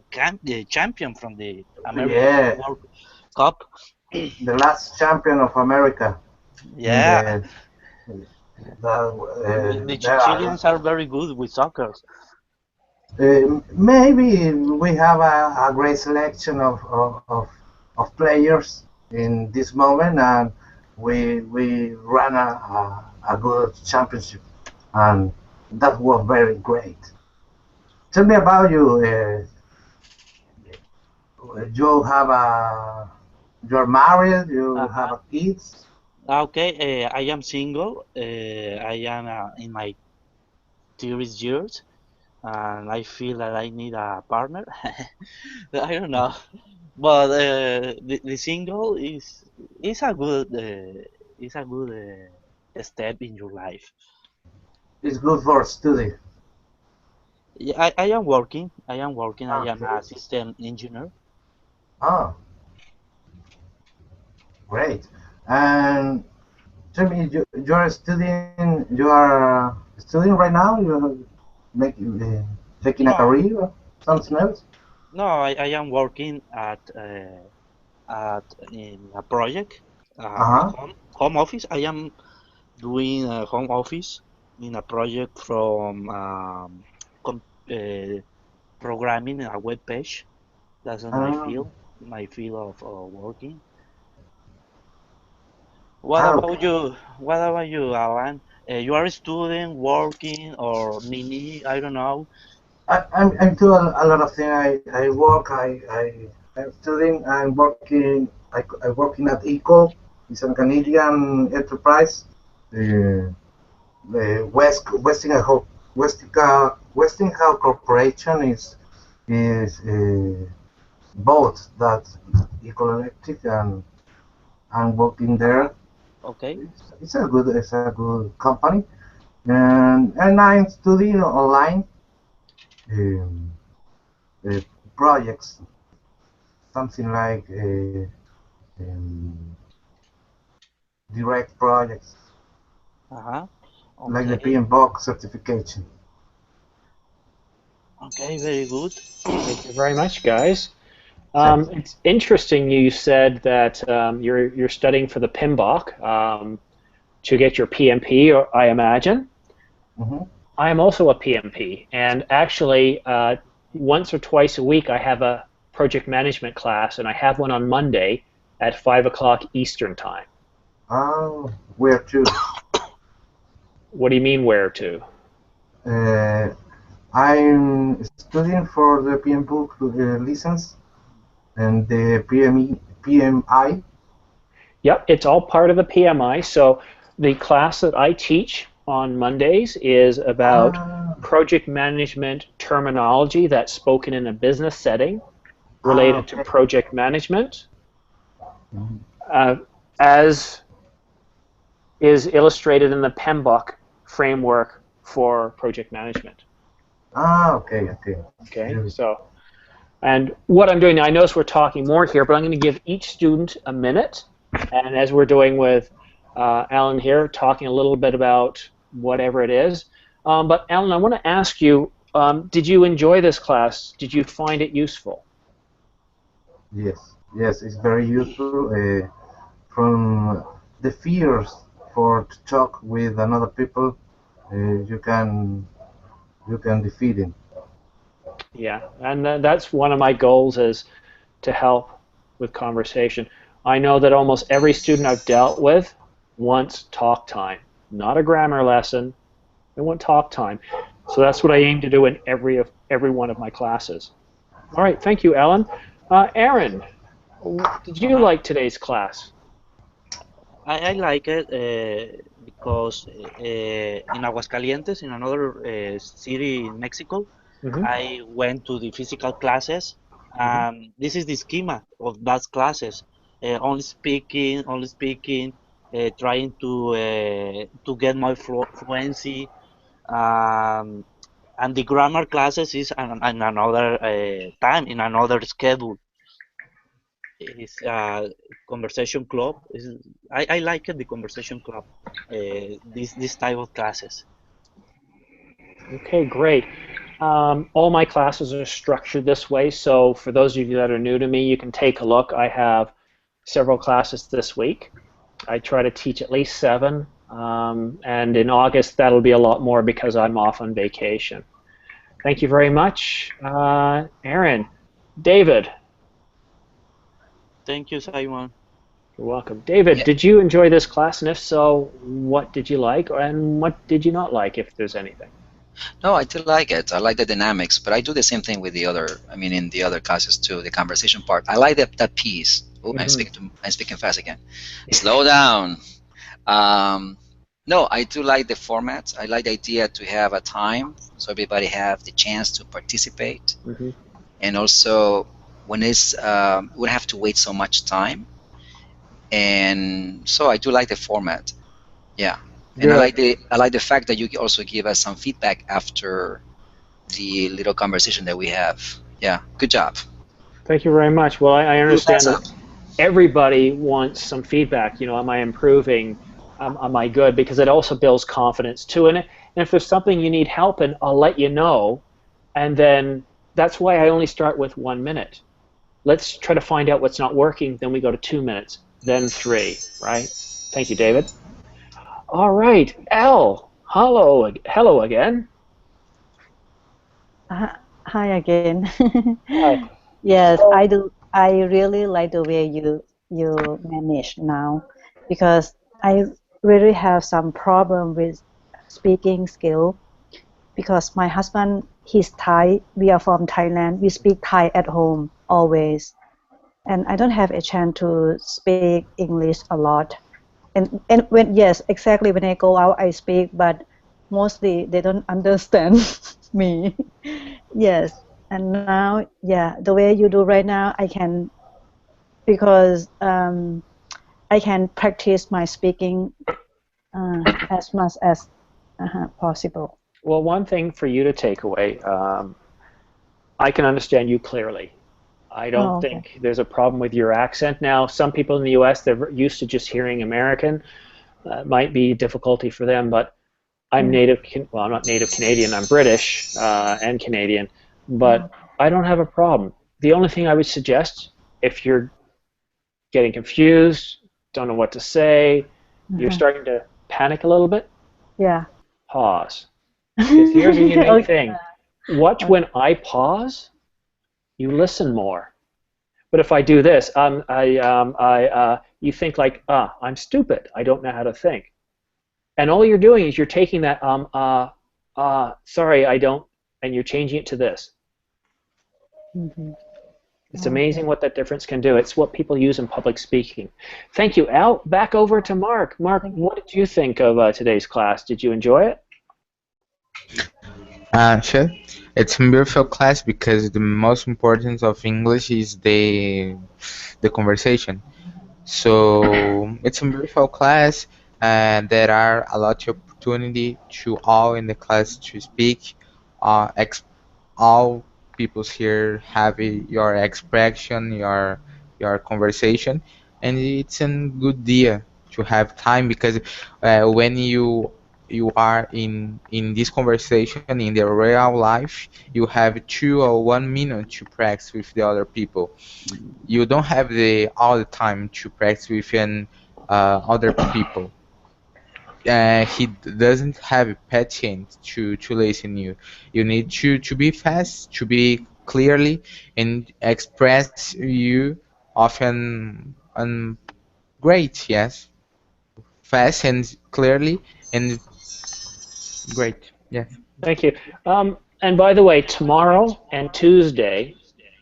champion from the American World Cup. The last champion of America. Yeah. The Chileans are very good with soccer. Maybe we have a great selection of players in this moment, and we ran a good championship, and that was very great. Tell me about you. You're married. You have a kids. Okay, I am single. I am in my 30s years, and I feel that I need a partner. I don't know, but the single is a good step in your life. It's good for study. Yeah, I am working. I am a system engineer. Oh, great. And tell me, you're studying. You are studying right now. You're taking a career or something else. No, I am working in a project, home office. I am doing a home office in a project from programming a web page. That's my field of working. What about you? What about you, Alan? You are a student, working, or nini? I don't know. I'm doing a lot of things. I work. I'm studying. I'm working. I working at ECO. It's a Canadian enterprise. The Westinghouse Corporation is both that Eco Electric and I'm working there. Okay. It's a good company, and I'm studying online um, uh, projects, something like um, direct projects, Uh-huh. like the Okay. PMBOK certification. Okay, very good. Thank you very much, guys. Thanks. It's interesting you said that you're studying for the PMBOK to get your PMP, or I imagine. Mm-hmm. I am also a PMP, and actually, once or twice a week, I have a project management class, and I have one on Monday at 5 o'clock Eastern Time. Oh, where to? What do you mean, where to? I'm studying for the PMBOK license and the PMI. Yep, it's all part of the PMI. So the class that I teach on Mondays is about project management terminology that's spoken in a business setting related to project management, as is illustrated in the PMBOK framework for project management. Okay. Okay, so, and what I'm doing now, I notice we're talking more here, but I'm going to give each student a minute, and as we're doing with Alan here, talking a little bit about whatever it is. But Alan, I want to ask you, did you enjoy this class? Did you find it useful? Yes, it's very useful. From the fears for to talk with another people, you can defeat it. Yeah, and that's one of my goals, is to help with conversation. I know that almost every student I've dealt with wants talk time, not a grammar lesson. They want talk time. So that's what I aim to do in every one of my classes. All right, thank you, Ellen. Aaron, did you like today's class? I like it because in Aguascalientes, in another city in Mexico, I went to the physical classes. This is the schema of those classes. Only speaking, trying to get my fluency. And the grammar classes is an another time, in another schedule. It's conversation club. I like it, the conversation club. This type of classes. Okay, great. All my classes are structured this way, so for those of you that are new to me, you can take a look. I have several classes this week. I try to teach at least 7, and in August that'll be a lot more because I'm off on vacation. Thank you very much, Aaron. David. Thank you, Simon. You're welcome. David, did you enjoy this class? And if so, what did you like, and what did you not like, if there's anything? No, I do like it. I like the dynamics, but I do the same thing with the other. I mean, in the other classes too, the conversation part. I like that piece. Oh, I'm speaking fast again. Slow down. No, I do like the format. I like the idea to have a time so everybody have the chance to participate, and also when it's we don't have to wait so much time. And so I do like the format. Yeah. And I like the fact that you also give us some feedback after the little conversation that we have. Yeah, good job. Thank you very much. Well, I understand that everybody wants some feedback. You know, am I improving? Am I good? Because it also builds confidence too. And if there's something you need help in, I'll let you know. And then that's why I only start with 1 minute. Let's try to find out what's not working. Then we go to 2 minutes, then 3. Right? Thank you, David. All right, Elle. Hello again. Hi again. Hi. Yes, I do. I really like the way you manage now, because I really have some problem with speaking skill, because my husband he's Thai. We are from Thailand. We speak Thai at home always, and I don't have a chance to speak English a lot. And when yes, exactly when I go out, I speak, but mostly they don't understand me. Yes, and now, yeah, the way you do right now, I can because I can practice my speaking as much as possible. Well, one thing for you to take away, I can understand you clearly. I don't Okay. think there's a problem with your accent. Now, some people in the U.S., they're used to just hearing American. Might be difficulty for them, but I'm I'm not native Canadian, I'm British and Canadian, but I don't have a problem. The only thing I would suggest, if you're getting confused, don't know what to say, you're starting to panic a little bit, Yeah. pause. Because here's a unique Okay. thing. Watch when I pause, you listen more. But if I do this, you think like, I'm stupid. I don't know how to think. And all you're doing is you're taking that, sorry, I don't, and you're changing it to this. It's amazing what that difference can do. It's what people use in public speaking. Thank you, Al. Back over to Mark. Mark, what did you think of today's class? Did you enjoy it? Sure. It's a beautiful class because the most important of English is the conversation. So it's a beautiful class, and there are a lot of opportunity to all in the class to speak. All peoples here have your expression, your conversation, and it's a good idea to have time because when you are in this conversation in the real life, you have 2 or 1 minute to practice with the other people. You don't have all the time to practice with other people. He doesn't have patience to listen you. You need to be fast, to be clearly, and express you often and great, yes, fast and clearly and great, yes. Thank you. And by the way, tomorrow and Tuesday,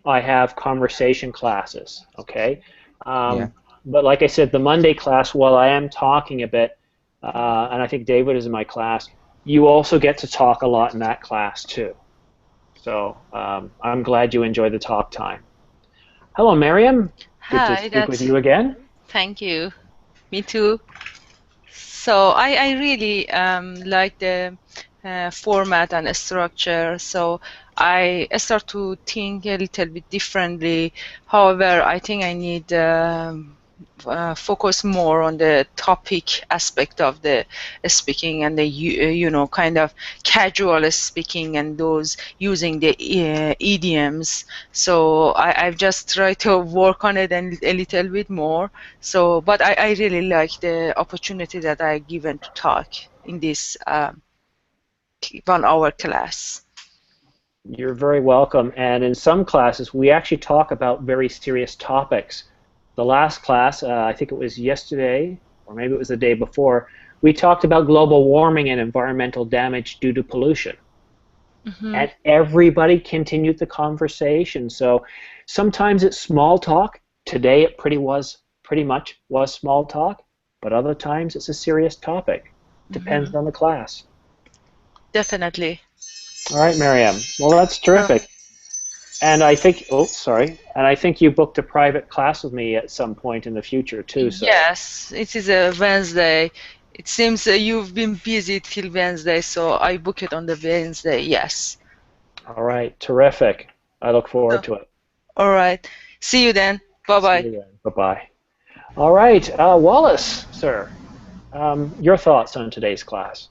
I have conversation classes, okay? Yeah. But like I said, the Monday class, while I am talking a bit, and I think David is in my class, you also get to talk a lot in that class too. So I'm glad you enjoyed the talk time. Hello, Miriam. Good to Hi, speak with you again. thank you. Me too. So I really like the format and structure. So I start to think a little bit differently. However, I think I need focus more on the topic aspect of the speaking and the kind of casual speaking and those using the idioms. So I've just tried to work on it a little bit more. So, but I really like the opportunity that I given to talk in this 1 hour class. You're very welcome. And in some classes, we actually talk about very serious topics. The last class, I think it was yesterday, or maybe it was the day before, we talked about global warming and environmental damage due to pollution. And everybody continued the conversation. So sometimes it's small talk. Today it pretty much was small talk, but other times it's a serious topic. Depends on the class. Definitely. All right, Miriam. Well, that's terrific. And I think, and I think you booked a private class with me at some point in the future too. So. Yes, it is a Wednesday. It seems you've been busy till Wednesday, so I book it on the Wednesday, yes. All right, terrific. I look forward to it. All right. See you then. Bye-bye. See you then. Bye-bye. All right, Wallace, sir, your thoughts on today's class?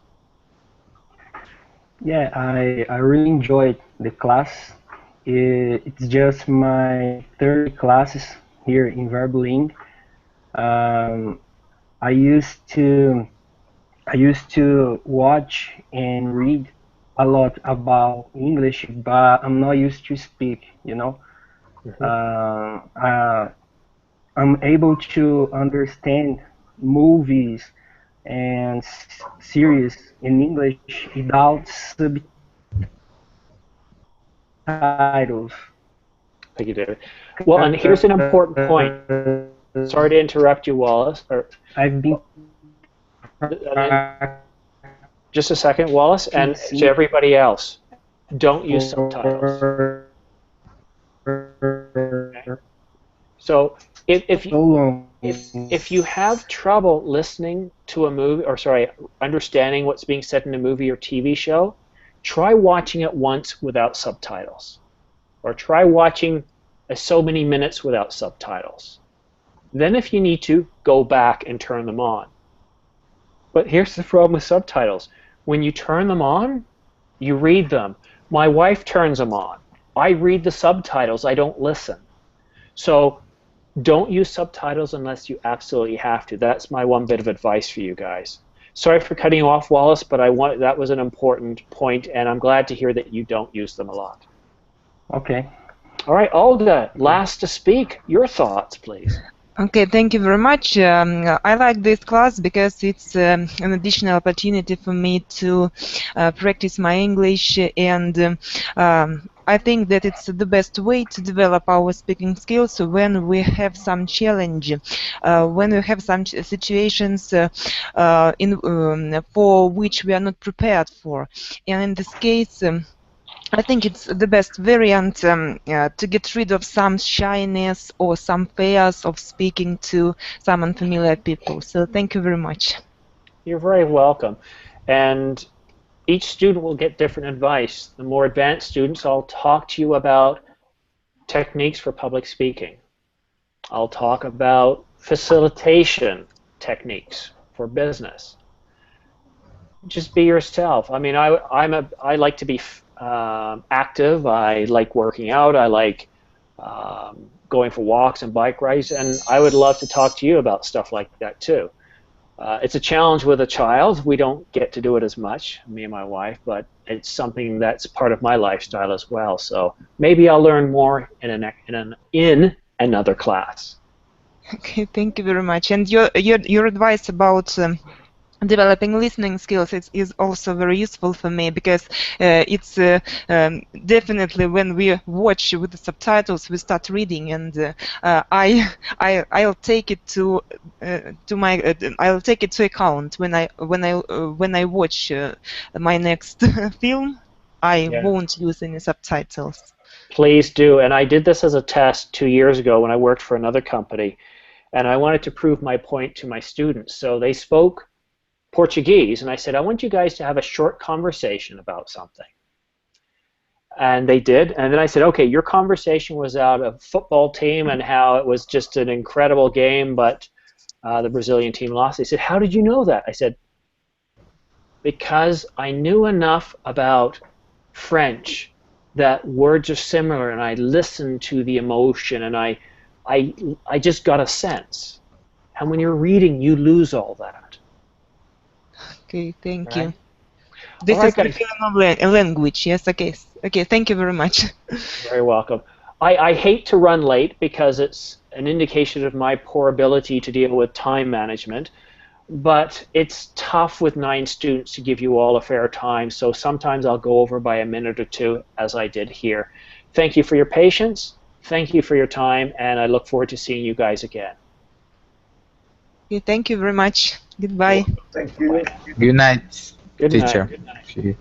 Yeah, I really enjoyed the class. It's just my third classes here in Verbeling. I used to watch and read a lot about English, but I'm not used to speak. I'm able to understand movies and series in English without subtitles. Thank you, David. Well, and here's an important point. Sorry to interrupt you, Wallace. I've been. Just a second, Wallace, and to everybody else, don't use subtitles. Okay. So if you have trouble listening to a movie, or sorry, understanding what's being said in a movie or TV show, try watching it once without subtitles, or try watching so many minutes without subtitles. Then if you need to, go back and turn them on. But here's the problem with subtitles. When you turn them on, you read them. My wife turns them on. I read the subtitles. I don't listen. So don't use subtitles unless you absolutely have to. That's my one bit of advice for you guys. Sorry for cutting you off, Wallace, but that was an important point, and I'm glad to hear that you don't use them a lot. Okay. All right, Olga, last to speak. Your thoughts, please. Okay, thank you very much. I like this class because it's an additional opportunity for me to practice my English, and I think that it's the best way to develop our speaking skills when we have some challenge, when we have some situations for which we are not prepared for. And in this case, I think it's the best variant to get rid of some shyness or some fears of speaking to some unfamiliar people. So thank you very much. You're very welcome. And each student will get different advice. The more advanced students, I'll talk to you about techniques for public speaking. I'll talk about facilitation techniques for business. Just be yourself. I mean, I like to be active. I like working out. I like going for walks and bike rides, and I would love to talk to you about stuff like that too. It's a challenge with a child. We don't get to do it as much, me and my wife, but it's something that's part of my lifestyle as well. So maybe I'll learn more in another class. Okay, thank you very much. And your advice about developing listening skills is also very useful for me, because it's definitely when we watch with the subtitles we start reading, and I'll take it to I'll take it to account when I watch my next film. I won't use any subtitles. Please do. And I did this as a test 2 years ago when I worked for another company, and I wanted to prove my point to my students. So they spoke Portuguese, and I said, I want you guys to have a short conversation about something. And they did, and then I said, okay, your conversation was about a football team and how it was just an incredible game, but the Brazilian team lost. They said, how did you know that? I said, because I knew enough about French that words are similar, and I listened to the emotion, and I just got a sense. And when you're reading, you lose all that. Okay, thank Right. you. This All right, is the guys. feeling of language. Yes, okay. Okay, thank you very much. Very welcome. I hate to run late because it's an indication of my poor ability to deal with time management, but it's tough with 9 students to give you all a fair time, so sometimes I'll go over by a minute or two, as I did here. Thank you for your patience, thank you for your time, and I look forward to seeing you guys again. Okay, thank you very much. Goodbye. Thank you. Good night, Good night. teacher. Good night. See you.